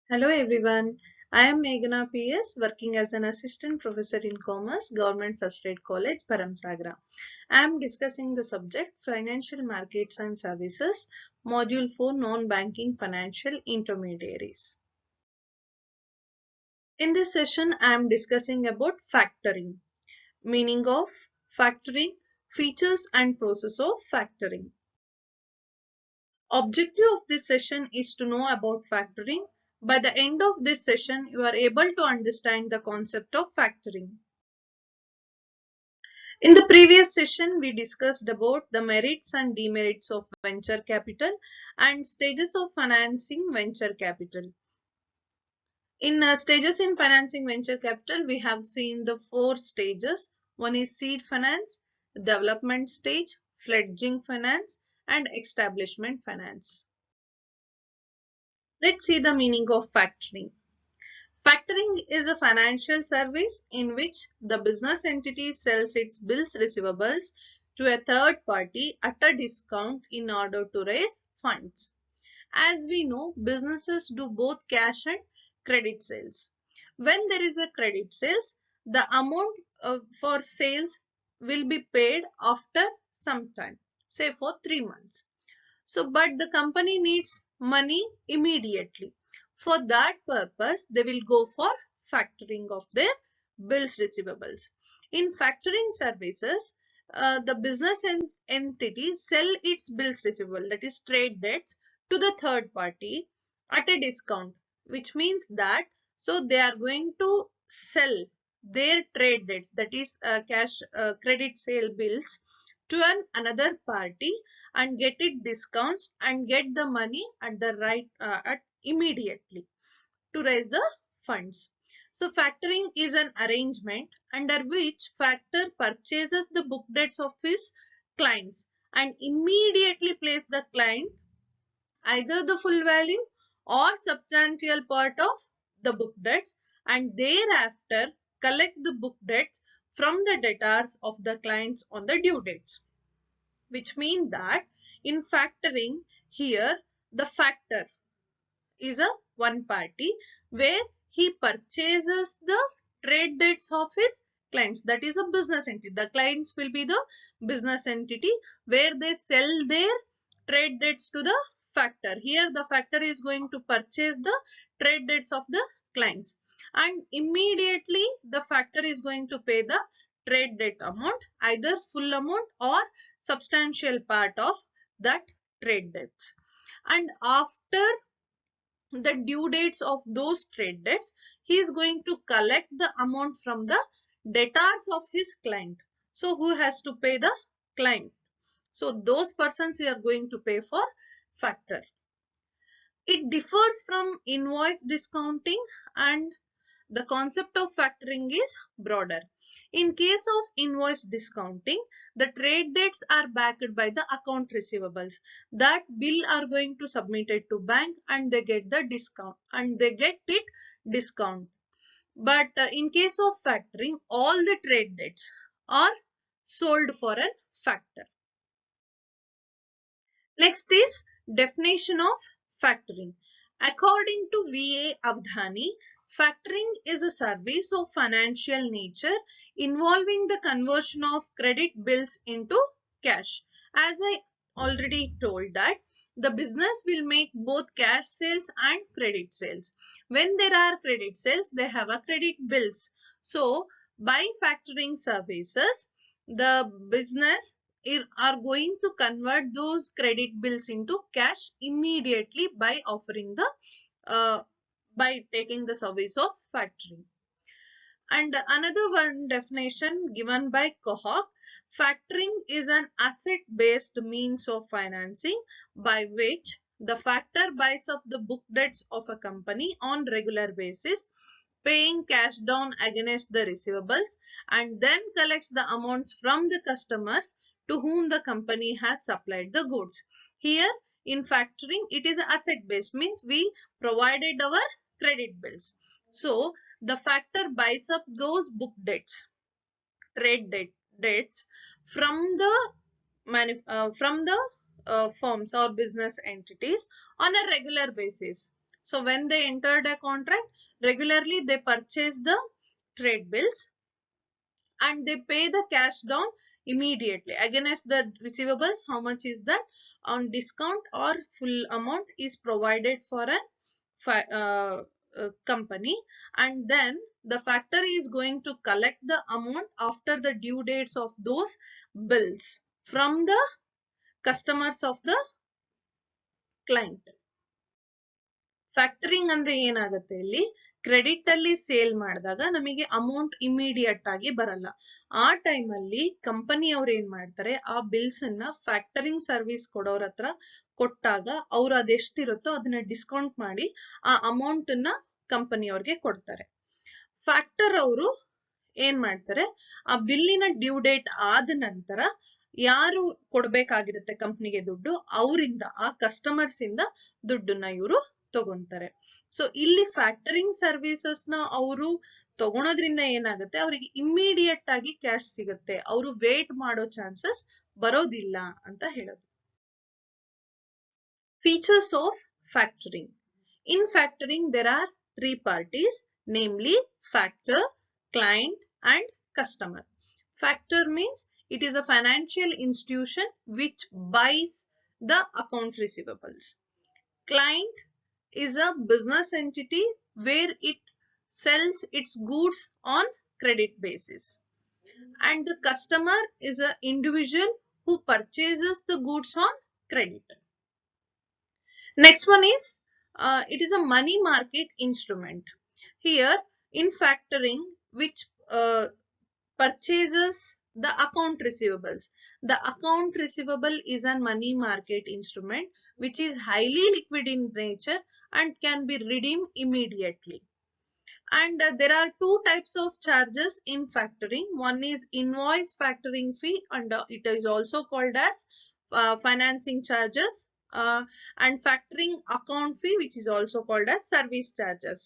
Hello everyone. I am Meghana PS, working as an assistant professor in commerce, Government First Aid College, Paramsagra. I am discussing the subject Financial Markets and Services, Module 4 Non-Banking Financial Intermediaries. In this session, I am discussing about factoring, meaning of factoring, features and process of factoring. Objective of this session is to know about factoring. By the end of this session, you are able to understand the concept of factoring. In the previous session, we discussed about the merits and demerits of venture capital and stages of financing venture capital. In stages in financing venture capital, we have seen the 4 stages. One is seed finance, development stage, fledgling finance, and establishment finance. Let's see the meaning of factoring. Factoring is a financial service in which the business entity sells its bills receivables to a third party at a discount in order to raise funds. As we know, businesses do both cash and credit sales. When there is a credit sales, the amount for sales will be paid after some time, say for 3 months. So, but the company needs money immediately. For that purpose, they will go for factoring of their bills receivables. In factoring services, the business entity sell its bills receivable, that is trade debts, to the third party at a discount, which means that so they are going to sell their trade debts, that is cash credit sale bills, to another party and get it discounts and get the money at the right at immediately to raise the funds. So factoring is an arrangement under which factor purchases the book debts of his clients and immediately place the client either the full value or substantial part of the book debts and thereafter collect the book debts from the debtors of the clients on the due dates, which means that in factoring here the factor is a one party where he purchases the trade debts of his clients, that is a business entity. The clients will be the business entity where they sell their trade debts to the factor. Here the factor is going to purchase the trade debts of the clients and immediately the factor is going to pay the trade debt amount, either full amount or substantial part of that trade debts. And after the due dates of those trade debts, he is going to collect the amount from the debtors of his client. So who has to pay? The client. So those persons are going to pay for factor. It differs from invoice discounting and the concept of factoring is broader. In case of invoice discounting, the trade debts are backed by the account receivables. That bill are going to submit it to bank and they get the discount and they get it discount. But in case of factoring, all the trade debts are sold for a factor. Next is definition of factoring. According to V.A. Avdhani, factoring is a service of financial nature involving the conversion of credit bills into cash. As I already told that the business will make both cash sales and credit sales. When there are credit sales, they have a credit bills. So, by factoring services, the business are going to convert those credit bills into cash immediately by offering the by taking the service of factoring. And another one definition given by Kohak, factoring is an asset-based means of financing by which the factor buys up the book debts of a company on regular basis, paying cash down against the receivables and then collects the amounts from the customers to whom the company has supplied the goods. Here in factoring, it is asset based, means we provided our credit bills. So the factor buys up those book debts, trade debts from the firms or business entities on a regular basis. So when they entered a contract, regularly they purchase the trade bills and they pay the cash down immediately against the receivables. How much is that on discount or full amount is provided for a company, and then the factory is going to collect the amount after the due dates of those bills from the customers of the client. Factoring ಅಂದ್ರೆ ಏನಾಗುತ್ತೆ, ಇಲ್ಲಿ credit ಅಲ್ಲಿ sale ಮಾಡಿದಾಗ ನಮಗೆ amount immediate ಆಗಿ ಬರಲ್ಲ. ಆ time ಅಲ್ಲಿ ಕಂಪನಿ ಅವ್ರು ಏನ್ ಮಾಡ್ತಾರೆ, ಆ ಬಿಲ್ಸ್ ಅನ್ನ ಫ್ಯಾಕ್ಟರಿಂಗ್ ಸರ್ವಿಸ್ ಕೊಡೋರ ಹತ್ರ ಕೊಟ್ಟಾಗ ಅವ್ರು ಅದೆಷ್ಟಿರುತ್ತೋ ಅದನ್ನ ಡಿಸ್ಕೌಂಟ್ ಮಾಡಿ ಆ ಅಮೌಂಟ್ ನ ಕಂಪನಿ ಅವ್ರಿಗೆ ಕೊಡ್ತಾರೆ. ಫ್ಯಾಕ್ಟರ್ ಅವರು ಏನ್ ಮಾಡ್ತಾರೆ, ಆ ಬಿಲ್ಲಿನ ಡ್ಯೂ ಡೇಟ್ ಆದ ನಂತರ ಯಾರು ಕೊಡ್ಬೇಕಾಗಿರುತ್ತೆ ಕಂಪ್ನಿಗೆ ದುಡ್ಡು, ಅವರಿಂದ ಆ ಕಸ್ಟಮರ್ಸ್ ಇಂದ ದುಡ್ಡನ್ನ ಇವರು ತಗೊಂತಾರೆ. ಸೊ ಇಲ್ಲಿ ಫ್ಯಾಕ್ಟರಿಂಗ್ ಸರ್ವಿಸಸ್ ನ ಅವರು ತಗೊಳೋದ್ರಿಂದ ಏನಾಗುತ್ತೆ, ಅವರಿಗೆ ಇಮ್ಮಿಡಿಯೇಟ್ ಆಗಿ ಕ್ಯಾಶ್ ಸಿಗುತ್ತೆ, ಅವರು ವೇಟ್ ಮಾಡೋ ಚಾನ್ಸಸ್ ಬರೋದಿಲ್ಲ ಅಂತ ಹೇಳೋದು. Features of factoring. In factoring there are three parties, namely factor, client and customer. Factor means it is a financial institution which buys the account receivables. Client is a business entity where it sells its goods on credit basis. And the customer is an individual who purchases the goods on credit. Next one is, it is a money market instrument. Here in factoring, which purchases the account receivables. The account receivable is a money market instrument which is highly liquid in nature and can be redeemed immediately. And there are two types of charges in factoring. One is invoice factoring fee, and it is also called as financing charges, and factoring account fee, which is also called as service charges.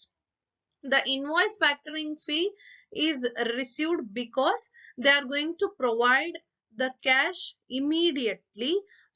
The invoice factoring fee is received because they are going to provide the cash immediately.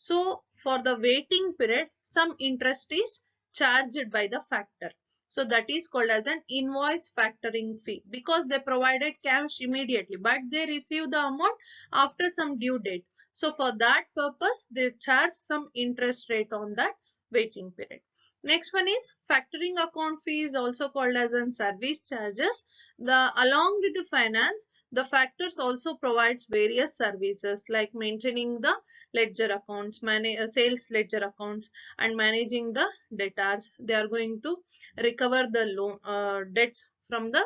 So for the waiting period, some interest is charged by the factor. So that is called as an invoice factoring fee, because they provided cash immediately, but they receive the amount after some due date. So for that purpose, they charge some interest rate on that waiting period. Next one is factoring account fee, is also called as an service charges. Along with the finance, the factors also provides various services like maintaining the ledger accounts, sales ledger accounts, and managing the debtors. They are going to recover the loan debts from the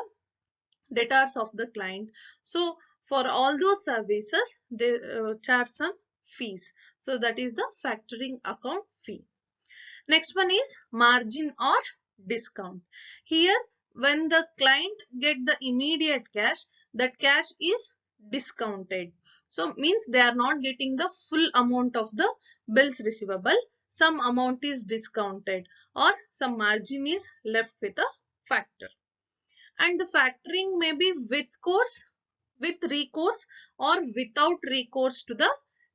debtors of the client. So for all those services, they charge some fees. So that is the factoring account fee. Next one is margin or discount. Here, when the client get the immediate cash, that cash is discounted. So means they are not getting the full amount of the bills receivable. Some amount is discounted or some margin is left with a factor. And the factoring may be with recourse or without recourse to the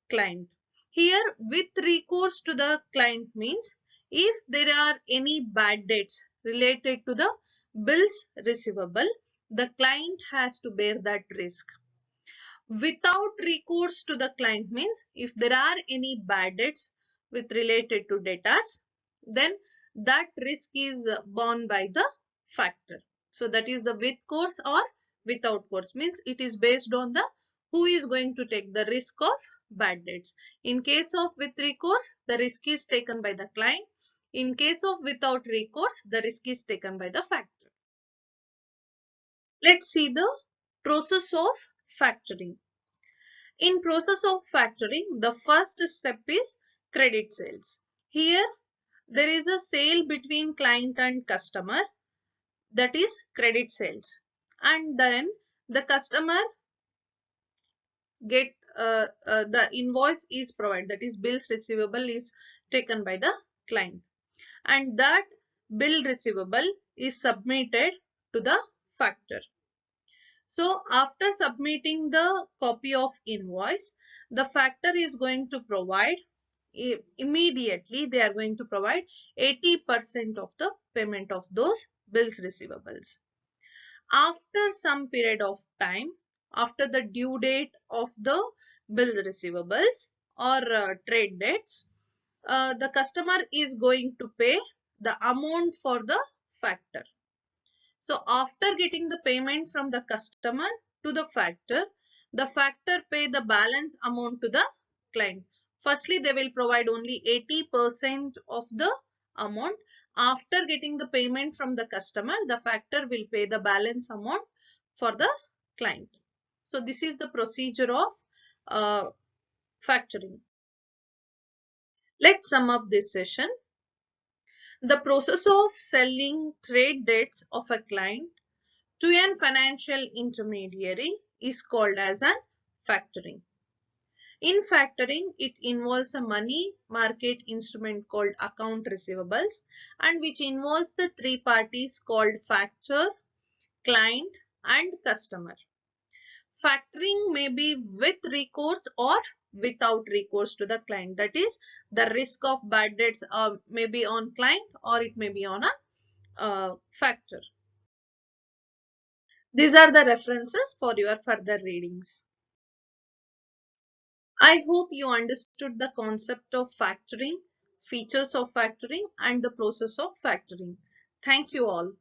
client. Here, with recourse to the client means if there are any bad debts related to the bills receivable, the client has to bear that risk. Without recourse to the client means if there are any bad debts with related to debtors, then that risk is borne by the factor. So that is the with course or without course, means it is based on the who is going to take the risk of bad debts. In case of with recourse, the risk is taken by the client. In case of without recourse, the risk is taken by the factor. Let's see the process of factoring. In process of factoring, the first step is credit sales. Here, there is a sale between client and customer, that is credit sales. And then the customer get the invoice is provided, that is bills receivable is taken by the client, and that bill receivable is submitted to the factor. So after submitting the copy of invoice, the factor is going to provide immediately they are going to provide 80% of the payment of those bills receivables. After some period of time, after the due date of the bill receivables or trade debts, the customer is going to pay the amount for the factor. So after getting the payment from the customer to the factor pay the balance amount to the client. Firstly, they will provide only 80% of the amount. After getting the payment from the customer, the factor will pay the balance amount for the client. So this is the procedure of factoring. Let's sum up this session. The process of selling trade debts of a client to a financial intermediary is called as an factoring. In factoring, it involves a money market instrument called account receivables and which involves the three parties called factor, client and customer. Factoring may be with recourse or without recourse to the client. That is, the risk of bad debts may be on client or it may be on a factor. These are the references for your further readings. I hope you understood the concept of factoring, features of factoring, and the process of factoring. Thank you all.